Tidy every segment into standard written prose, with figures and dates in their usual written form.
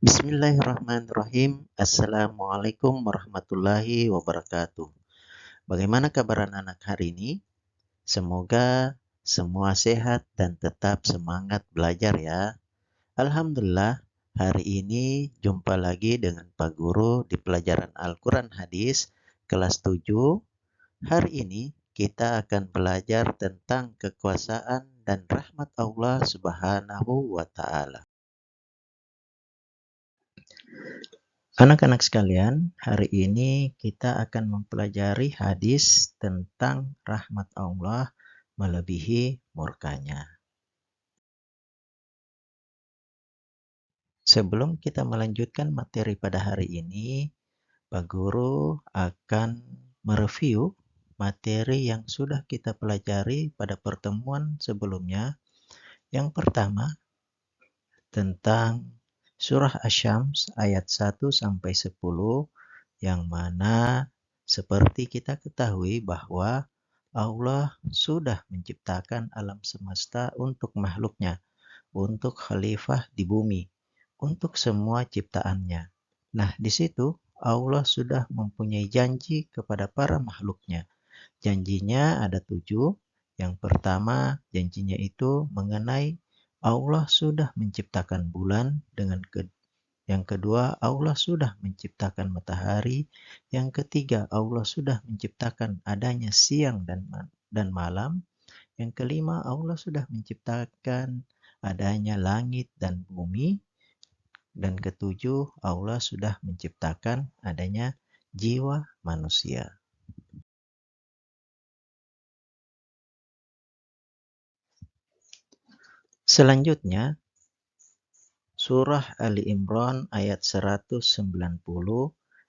Bismillahirrahmanirrahim. Assalamualaikum warahmatullahi wabarakatuh. Bagaimana kabar anak-anak hari ini? Semoga semua sehat dan tetap semangat belajar ya. Alhamdulillah, hari ini jumpa lagi dengan Pak Guru di pelajaran Al-Quran Hadis kelas 7. Hari ini kita akan belajar tentang kekuasaan dan rahmat Allah Subhanahu wa Ta'ala. Anak-anak sekalian, hari ini kita akan mempelajari hadis tentang rahmat Allah melebihi murkanya. Sebelum kita melanjutkan materi pada hari ini, Pak Guru akan mereview materi yang sudah kita pelajari pada pertemuan sebelumnya. Yang pertama, tentang Surah Asy-Syams ayat 1 sampai 10 yang mana seperti kita ketahui bahwa Allah sudah menciptakan alam semesta untuk makhluknya, untuk khalifah di bumi, untuk semua ciptaannya. Nah, di situ Allah sudah mempunyai janji kepada para makhluknya. Janjinya ada 7. Yang pertama, janjinya itu mengenai Allah sudah menciptakan bulan yang kedua, Allah sudah menciptakan matahari. Yang ketiga, Allah sudah menciptakan adanya siang dan malam. Yang kelima, Allah sudah menciptakan adanya langit dan bumi. Dan ketujuh, Allah sudah menciptakan adanya jiwa manusia. Selanjutnya, Surah Ali Imran ayat 190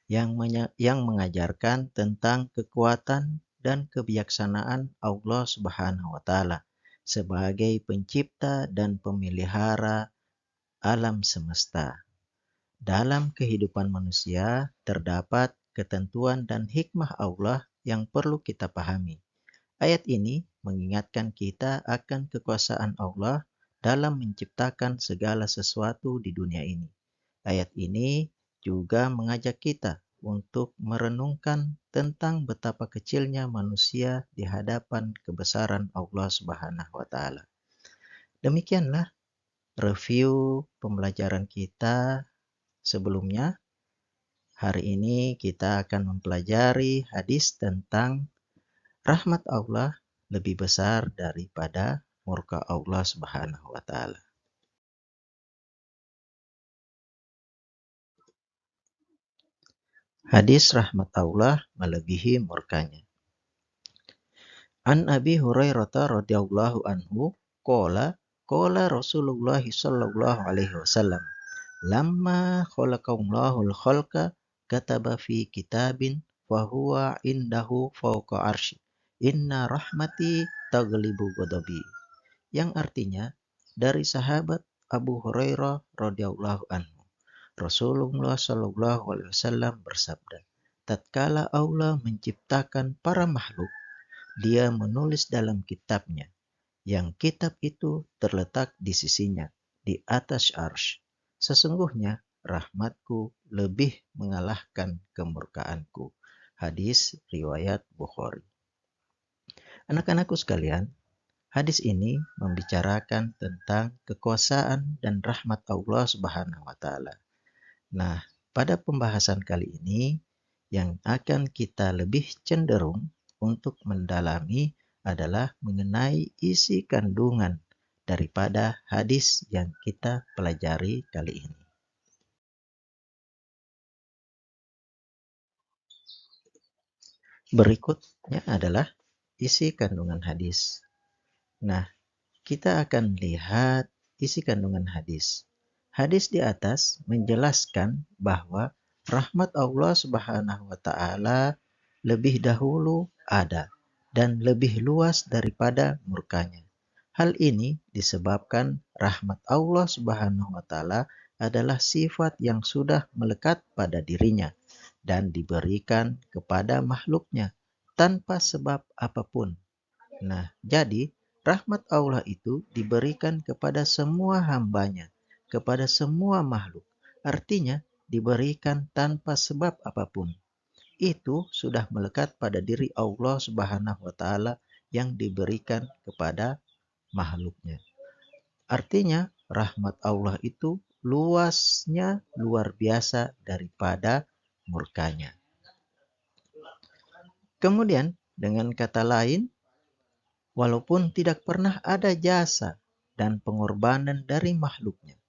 yang mengajarkan tentang kekuatan dan kebijaksanaan Allah Subhanahu wa Ta'ala sebagai pencipta dan pemelihara alam semesta. Dalam kehidupan manusia terdapat ketentuan dan hikmah Allah yang perlu kita pahami. Ayat ini mengingatkan kita akan kekuasaan Allah dalam menciptakan segala sesuatu di dunia ini. Ayat ini juga mengajak kita untuk merenungkan tentang betapa kecilnya manusia di hadapan kebesaran Allah Subhanahu wa Ta'ala. Demikianlah review pembelajaran kita sebelumnya. Hari ini kita akan mempelajari hadis tentang rahmat Allah lebih besar daripada murka Allah Subhanahu wa Ta'ala. Hadis rahmat Allah melebihi murkanya. An Abi Hurairah radhiyallahu anhu qala Rasulullah sallallahu alaihi wasallam lamma khalaqallahul khalqa kataba fi kitabin wa huwa indahu fawqa arsy inna rahmati taglibu ghadabi, yang artinya dari sahabat Abu Hurairah radhiyallahu anhu, Rasulullah Shallallahu alaihi wasallam bersabda, tatkala Allah menciptakan para makhluk, Dia menulis dalam kitabnya, yang kitab itu terletak di sisinya, di atas arsy. Sesungguhnya rahmatku lebih mengalahkan kemurkaanku. Hadis riwayat Bukhari. Anak-anakku sekalian, hadis ini membicarakan tentang kekuasaan dan rahmat Allah Subhanahu wa Ta'ala. Nah, pada pembahasan kali ini yang akan kita lebih cenderung untuk mendalami adalah mengenai isi kandungan daripada hadis yang kita pelajari kali ini. Berikutnya adalah isi kandungan hadis. Nah, kita akan lihat isi kandungan hadis. Hadis di atas menjelaskan bahwa rahmat Allah Subhanahu wa Ta'ala lebih dahulu ada dan lebih luas daripada murkanya. Hal ini disebabkan rahmat Allah Subhanahu wa Ta'ala adalah sifat yang sudah melekat pada dirinya dan diberikan kepada makhluknya tanpa sebab apapun. Nah, jadi rahmat Allah itu diberikan kepada semua hambanya, kepada semua makhluk. artinya diberikan tanpa sebab apapun. Itu sudah melekat pada diri Allah Subhanahu wa taala yang diberikan kepada makhluknya. Artinya rahmat Allah itu luasnya luar biasa daripada murkanya. Kemudian dengan kata lain, walaupun tidak pernah ada jasa dan pengorbanan dari makhluknya,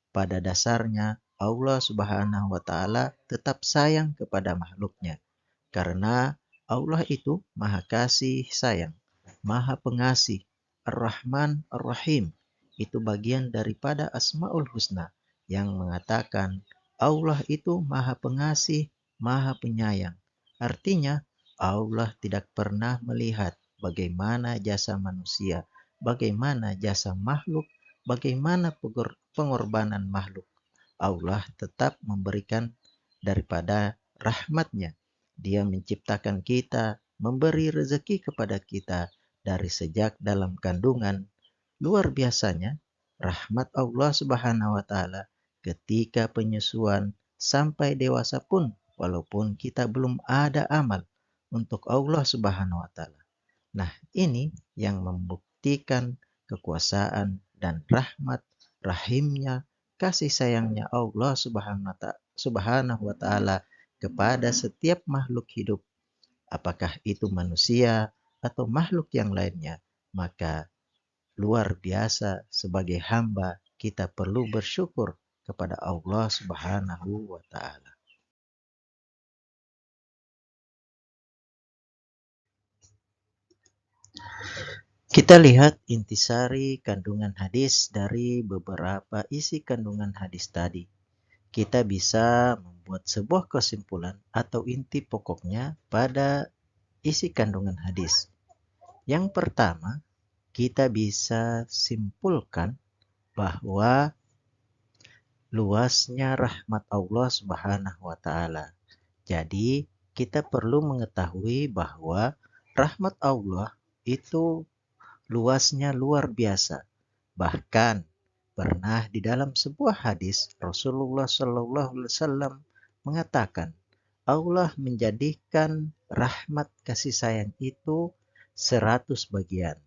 pada dasarnya Allah Subhanahu wa taala tetap sayang kepada makhluknya karena Allah itu Maha Kasih Sayang, Maha Pengasih, Ar-Rahman Ar-Rahim. Itu bagian daripada Asmaul Husna yang mengatakan Allah itu Maha Pengasih, Maha Penyayang. Artinya Allah tidak pernah melihat bagaimana jasa manusia, bagaimana jasa makhluk, bagaimana pengorbanan makhluk. Allah tetap memberikan daripada rahmatnya. Dia menciptakan kita, memberi rezeki kepada kita dari sejak dalam kandungan. Luar biasanya, rahmat Allah Subhanahu wa taala ketika penyusuan sampai dewasa pun, walaupun kita belum ada amal untuk Allah Subhanahu wa taala. Nah, ini yang membuktikan kekuasaan dan rahmat, rahimnya, kasih sayangnya Allah Subhanahu wa taala kepada setiap makhluk hidup, apakah itu manusia atau makhluk yang lainnya. Maka luar biasa sebagai hamba kita perlu bersyukur kepada Allah Subhanahu wa taala. Kita lihat intisari kandungan hadis dari beberapa isi kandungan hadis tadi. Kita bisa membuat sebuah kesimpulan atau inti pokoknya pada isi kandungan hadis. Yang pertama, kita bisa simpulkan bahwa luasnya rahmat Allah Subhanahu wa taala. Jadi, kita perlu mengetahui bahwa rahmat Allah itu luasnya luar biasa. Bahkan pernah di dalam sebuah hadis Rasulullah Shallallahu Alaihi Wasallam mengatakan Allah menjadikan rahmat kasih sayang itu 100 bagian.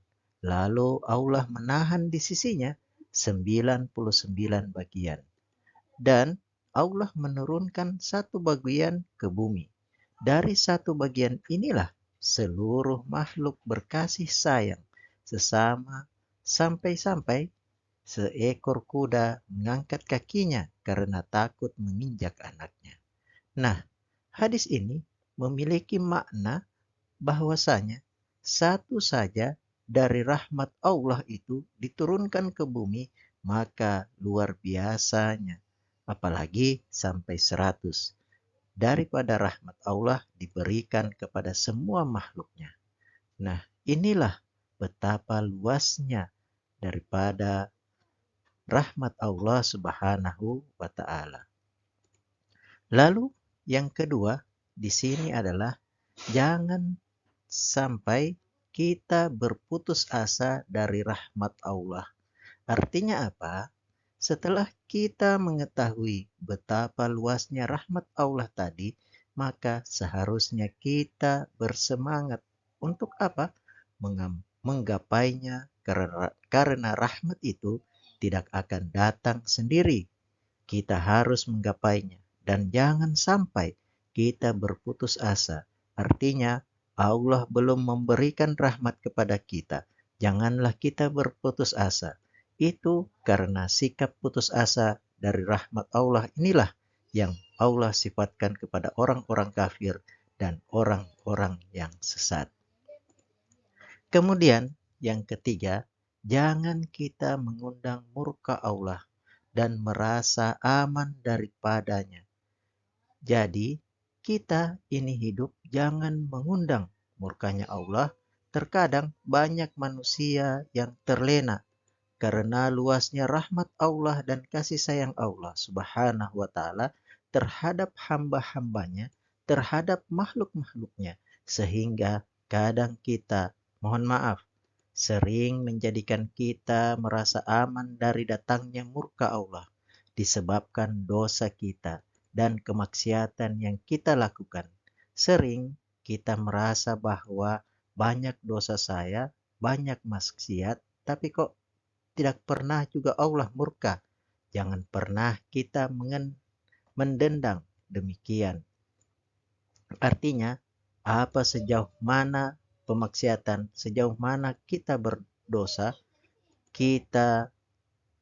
Lalu Allah menahan di sisinya 99 bagian. Dan Allah menurunkan satu bagian ke bumi. Dari satu bagian inilah seluruh makhluk berkasih sayang sesama sampai-sampai seekor kuda mengangkat kakinya karena takut menginjak anaknya. Nah, hadis ini memiliki makna bahwasanya satu saja dari rahmat Allah itu diturunkan ke bumi, maka luar biasanya. Apalagi sampai 100. Daripada rahmat Allah diberikan kepada semua makhluknya. Nah, inilah betapa luasnya daripada rahmat Allah Subhanahu wa taala. Lalu yang kedua di sini adalah jangan sampai kita berputus asa dari rahmat Allah. Artinya apa? Setelah kita mengetahui betapa luasnya rahmat Allah tadi, maka seharusnya kita bersemangat untuk apa? Menggapainya karena rahmat itu tidak akan datang sendiri. Kita harus menggapainya dan jangan sampai kita berputus asa. Artinya Allah belum memberikan rahmat kepada kita. Janganlah kita berputus asa. Itu karena sikap putus asa dari rahmat Allah inilah yang Allah sifatkan kepada orang-orang kafir dan orang-orang yang sesat. Kemudian yang ketiga, jangan kita mengundang murka Allah dan merasa aman daripadanya. Jadi, kita ini hidup jangan mengundang murkanya Allah. Terkadang banyak manusia yang terlena karena luasnya rahmat Allah dan kasih sayang Allah Subhanahu wa taala terhadap hamba-hambanya, terhadap makhluk-makhluknya, sehingga kadang kita, mohon maaf, sering menjadikan kita merasa aman dari datangnya murka Allah. disebabkan dosa kita dan kemaksiatan yang kita lakukan. Sering kita merasa bahwa banyak dosa saya, banyak maksiat, tapi kok tidak pernah juga Allah murka. Jangan pernah kita mendendang demikian. Artinya, sejauh mana pemaksiatan, sejauh mana kita berdosa,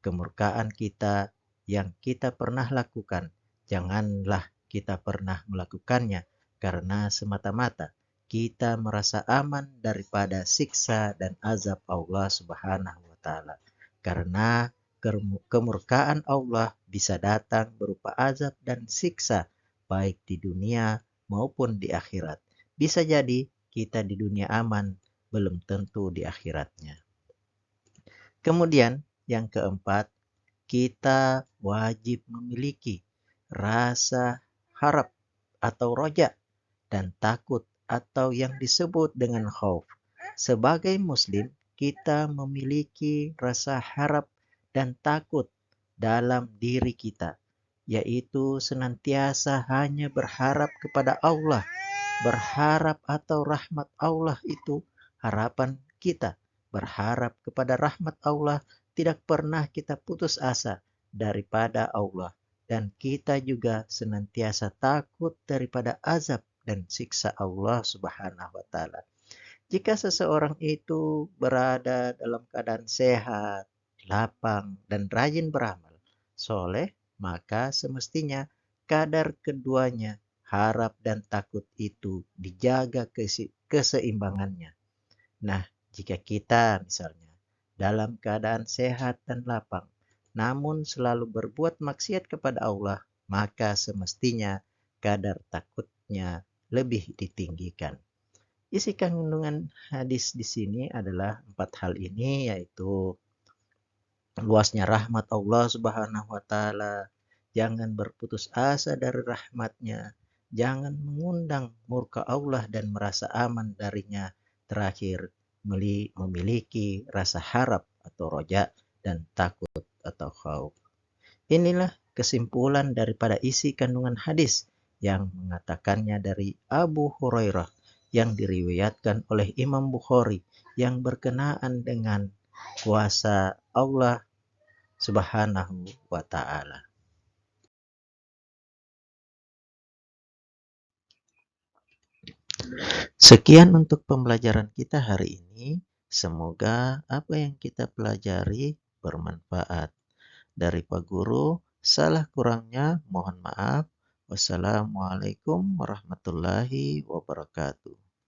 kemurkaan kita yang kita pernah lakukan, janganlah kita pernah melakukannya karena semata-mata kita merasa aman daripada siksa dan azab Allah Subhanahu wa taala. Karena kemurkaan Allah bisa datang berupa azab dan siksa baik di dunia maupun di akhirat. Bisa jadi kita di dunia aman, belum tentu di akhiratnya. Kemudian yang keempat, kita wajib memiliki rasa harap atau roja dan takut atau yang disebut dengan khauf. Sebagai muslim, kita memiliki rasa harap dan takut dalam diri kita, yaitu senantiasa hanya berharap kepada Allah. Berharap atau rahmat Allah itu harapan kita. Berharap kepada rahmat Allah, tidak pernah kita putus asa daripada Allah. Dan kita juga senantiasa takut daripada azab dan siksa Allah Subhanahu wa taala. Jika seseorang itu berada dalam keadaan sehat, lapang, dan rajin beramal soleh, maka semestinya kadar keduanya, harap dan takut itu dijaga keseimbangannya. Nah, jika kita misalnya dalam keadaan sehat dan lapang, namun selalu berbuat maksiat kepada Allah, maka semestinya kadar takutnya lebih ditinggikan. Isi kandungan hadis di sini adalah 4 hal ini, yaitu luasnya rahmat Allah Subhanahu wa taala, jangan berputus asa dari rahmatnya, jangan mengundang murka Allah dan merasa aman darinya. Terakhir, memiliki rasa harap atau roja dan takut atau khauf. Inilah kesimpulan daripada isi kandungan hadis yang mengatakannya dari Abu Hurairah yang diriwayatkan oleh Imam Bukhari yang berkenaan dengan kuasa Allah Subhanahu wa taala. Sekian untuk pembelajaran kita hari ini. Semoga apa yang kita pelajari bermanfaat. Dari Pak Guru, salah kurangnya mohon maaf. Wassalamualaikum warahmatullahi wabarakatuh.